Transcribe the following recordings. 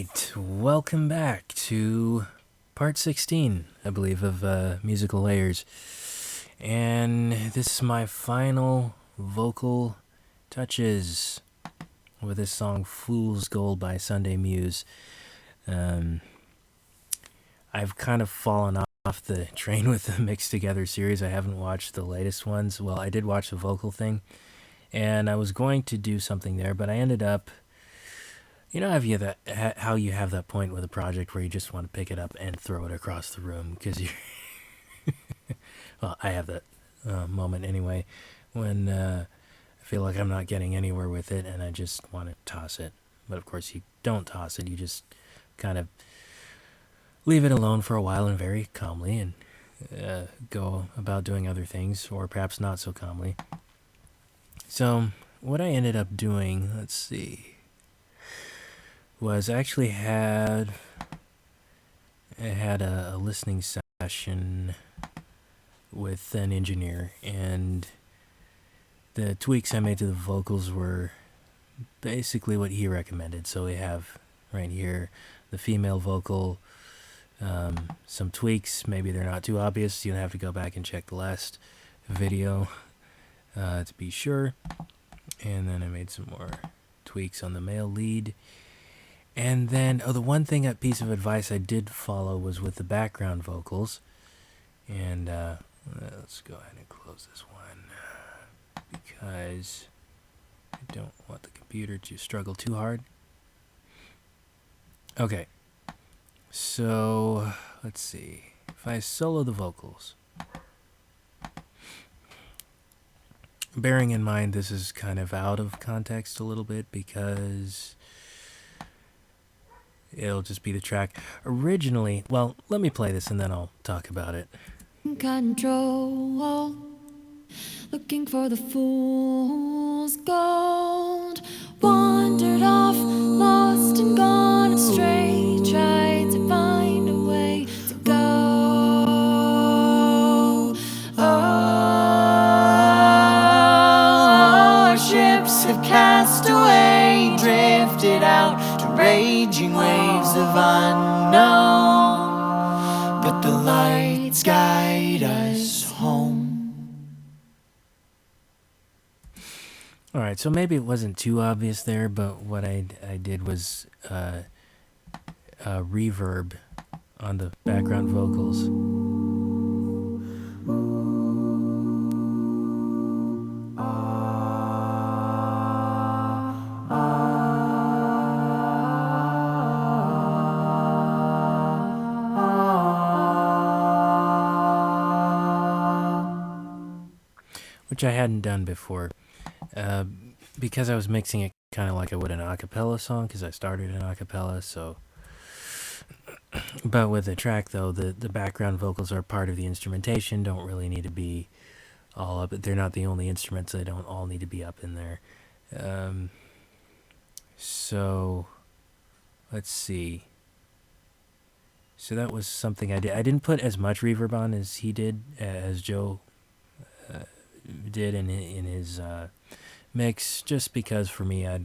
Alright, welcome back to part 16, I believe, of Musical Layers. And this is my final vocal touches with this song, Fool's Gold by Sunday Muse. I've kind of fallen off the train with the Mixed Together series. I haven't watched the latest ones. Well, I did watch the vocal thing, and I was going to do something there, but I ended up... You know how you have that point with a project where you just want to pick it up and throw it across the room because you're... Well, I have that moment anyway when I feel like I'm not getting anywhere with it and I just want to toss it. But of course you don't toss it. You just kind of leave it alone for a while and very calmly and go about doing other things, or perhaps not so calmly. So what I ended up doing, let's see... was I actually had a listening session with an engineer, and the tweaks I made to the vocals were basically what he recommended. So we have right here the female vocal, some tweaks. Maybe they're not too obvious. You don't have to go back and check the last video to be sure. And then I made some more tweaks on the male lead. And then, the one piece of advice I did follow was with the background vocals. And let's go ahead and close this one because I don't want the computer to struggle too hard. Okay, so let's see. If I solo the vocals, bearing in mind this is kind of out of context a little bit because... it'll just be the track. Originally, well, let me play this and then I'll talk about it. Control, looking for the fool's gold. Wandered off, lost and gone astray. Tried to find a way to go. Our ships have cast away, drifted out to raging waves of unknown, but the lights guide us home. Alright, so maybe it wasn't too obvious there, but what I did was reverb on the background vocals. Which I hadn't done before, because I was mixing it kind of like I would an acapella song, because I started an acapella, so... But with the track, though, the background vocals are part of the instrumentation, don't really need to be all up. They're not the only instruments, they don't all need to be up in there. So, let's see. So that was something I did. I didn't put as much reverb on as he did, as Joe... did in his mix, just because for me, I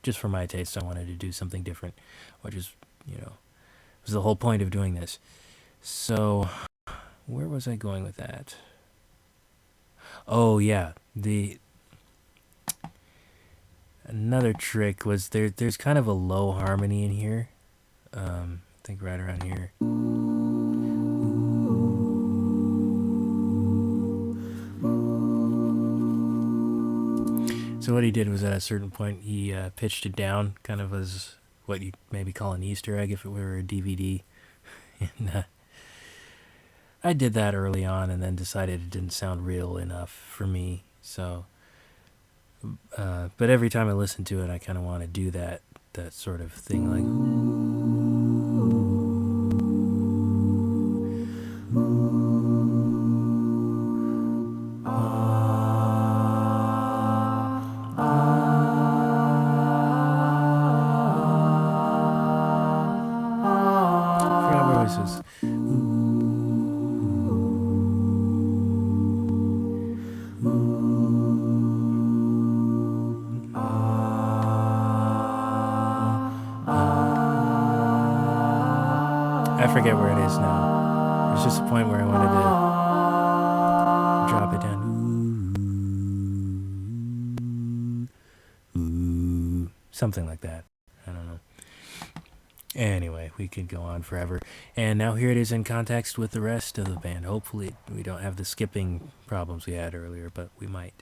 just for my taste, I wanted to do something different, which is, was the whole point of doing this. So, where was I going with that? Oh yeah, another trick was there's kind of a low harmony in here. I think right around here. So what he did was at a certain point, he pitched it down, kind of as what you maybe call an Easter egg if it were a DVD. And I did that early on and then decided it didn't sound real enough for me. So, but every time I listen to it, I kind of want to do that sort of thing, like... voices. I forget where it is now. There's just a point where I wanted to drop it down. Ooh, something like that. I don't know. Anyway, we could go on forever. And now here it is in context with the rest of the band. Hopefully we don't have the skipping problems we had earlier, but we might.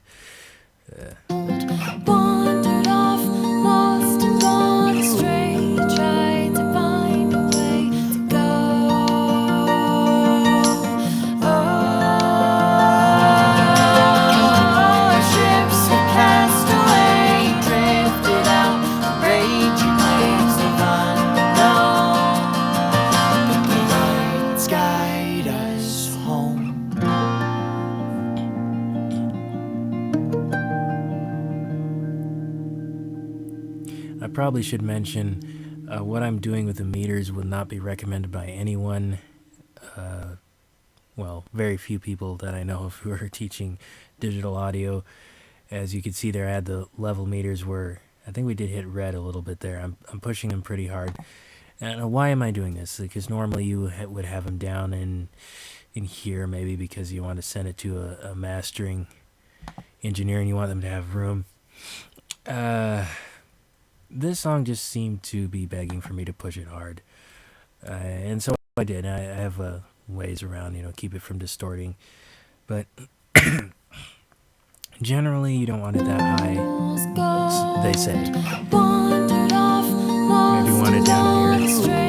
Wandered off, lost and gone astray, tried to find a way to go. Oh, ships have cast away, drifted out, raging waves of unknown. But the lights guide us home. I probably should mention what I'm doing with the meters will not be recommended by anyone. Well, very few people that I know of who are teaching digital audio. As you can see there, I had the level meters where I think we did hit red a little bit there. I'm pushing them pretty hard. And why am I doing this? Because normally you would have them down in here, maybe because you want to send it to a mastering engineer and you want them to have room. This song just seemed to be begging for me to push it hard. And so I did. I have ways around, keep it from distorting. But generally, you don't want it that high, they say. Maybe you want it down here.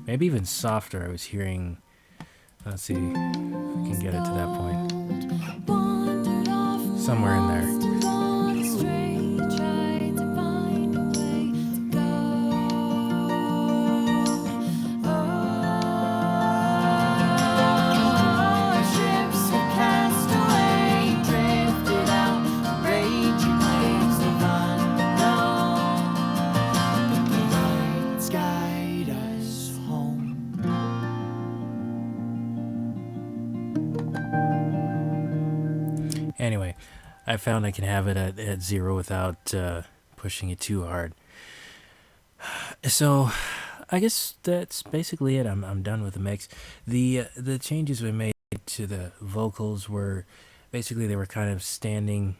Maybe even softer. I was hearing. Let's see if we can get it to that point. Somewhere in there. Anyway, I found I can have it at 0 without pushing it too hard. So, I guess that's basically it. I'm done with the mix. The changes we made to the vocals were basically they were kind of standing.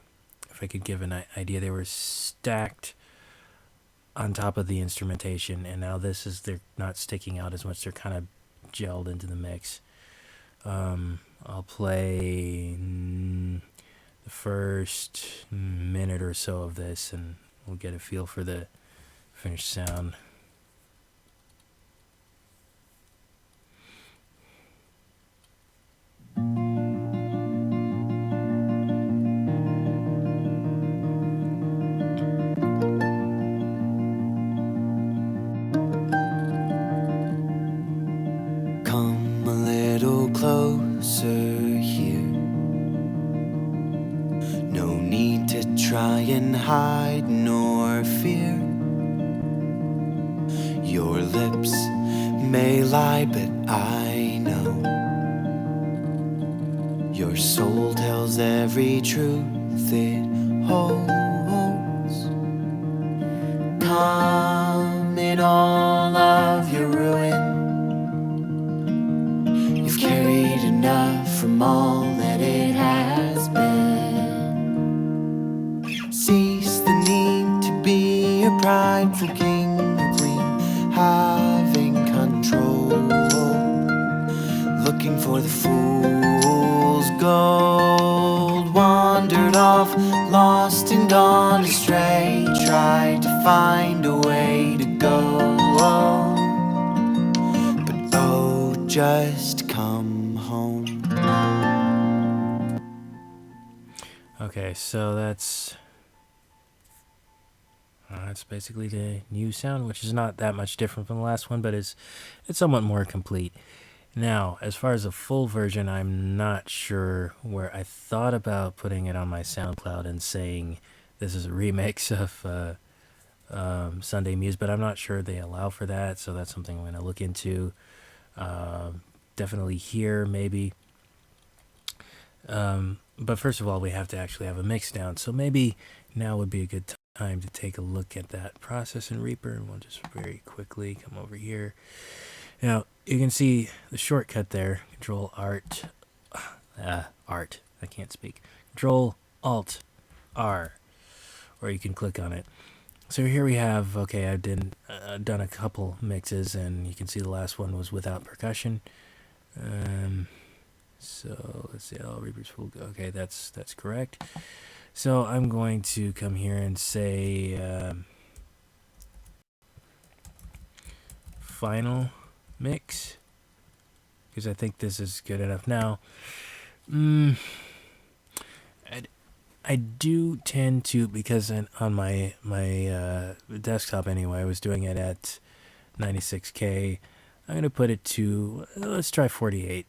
If I could give an idea, they were stacked on top of the instrumentation, and now they're not sticking out as much. They're kind of gelled into the mix. I'll play the first minute or so of this and we'll get a feel for the finished sound. Come a little closer here. No need to try and hide nor fear. Your lips may lie, but I know your soul tells every truth it holds. Come in all of your ruin. You've carried enough from all that it has been. Cease the need to be a prideful king or queen, having control, looking for the fool's gold. Wandered off, lost and gone astray, tried to find a way to go, but oh, just come home. Okay, so that's basically the new sound, which is not that much different from the last one, but it's somewhat more complete. Now, as far as a full version, I'm not sure where. I thought about putting it on my SoundCloud and saying this is a remix of Sunday Muse, but I'm not sure they allow for that, so that's something I'm going to look into. Definitely here, maybe. But first of all, we have to actually have a mix down, so maybe now would be a good time to take a look at that process in Reaper, and we'll just very quickly come over here. Now, you can see the shortcut there, Control Alt, I can't speak, Control Alt R, or you can click on it. So here we have, okay, I've done a couple mixes, and you can see the last one was without percussion. So let's see, Reaper's full. Okay, that's correct. So I'm going to come here and say final mix, because I think this is good enough now. I do tend to, because on my desktop anyway, I was doing it at 96K. I'm going to put it to, let's try 48.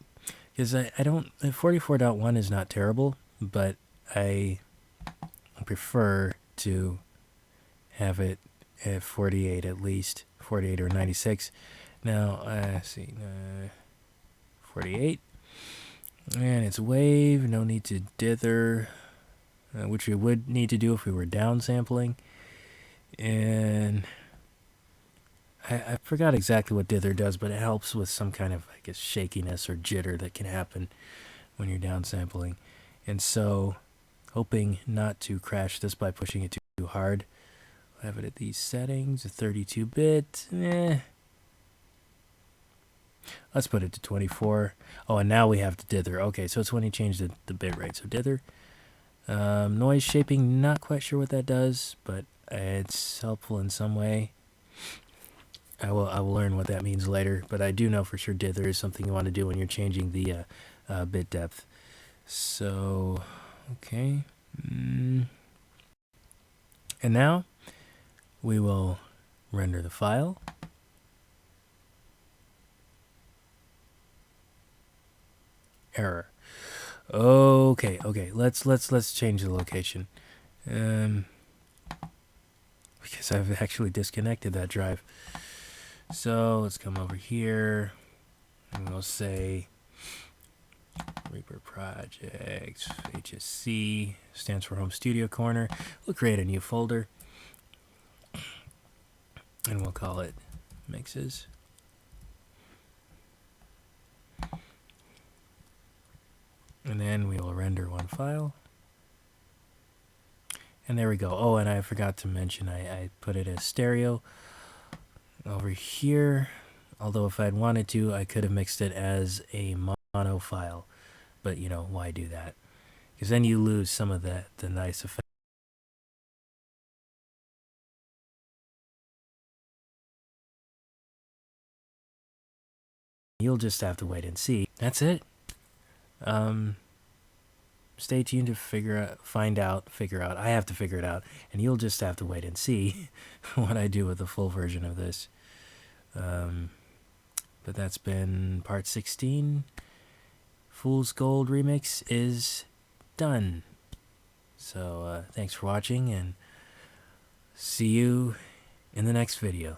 Because I don't, 44.1 is not terrible, but I prefer to have it at 48 at least, 48 or 96. Now, let's see, 48. And it's wave, no need to dither, which we would need to do if we were downsampling. And I forgot exactly what dither does, but it helps with some kind of, I guess, shakiness or jitter that can happen when you're downsampling. And so, hoping not to crash this by pushing it too hard, I'll have it at these settings, a 32-bit. Let's put it to 24. Oh, and now we have to dither. Okay, so it's when you change the bit rate. So dither. Noise shaping, not quite sure what that does, but it's helpful in some way. I will learn what that means later, but I do know for sure dither is something you want to do when you're changing the bit depth. So, okay. And now we will render the file. Error. Okay. Let's change the location. Because I've actually disconnected that drive. So let's come over here and we'll say Reaper Projects, HSC, stands for Home Studio Corner. We'll create a new folder and we'll call it Mixes. And then we will render one file. And there we go. Oh, and I forgot to mention I put it as stereo over here. Although if I'd wanted to, I could have mixed it as a mono file. But, you know, why do that? Because then you lose some of the nice effect. You'll just have to wait and see. That's it. Stay tuned to figure out. I have to figure it out, and you'll just have to wait and see what I do with the full version of this. But that's been part 16. Fool's Gold remix is done. So thanks for watching, and see you in the next video.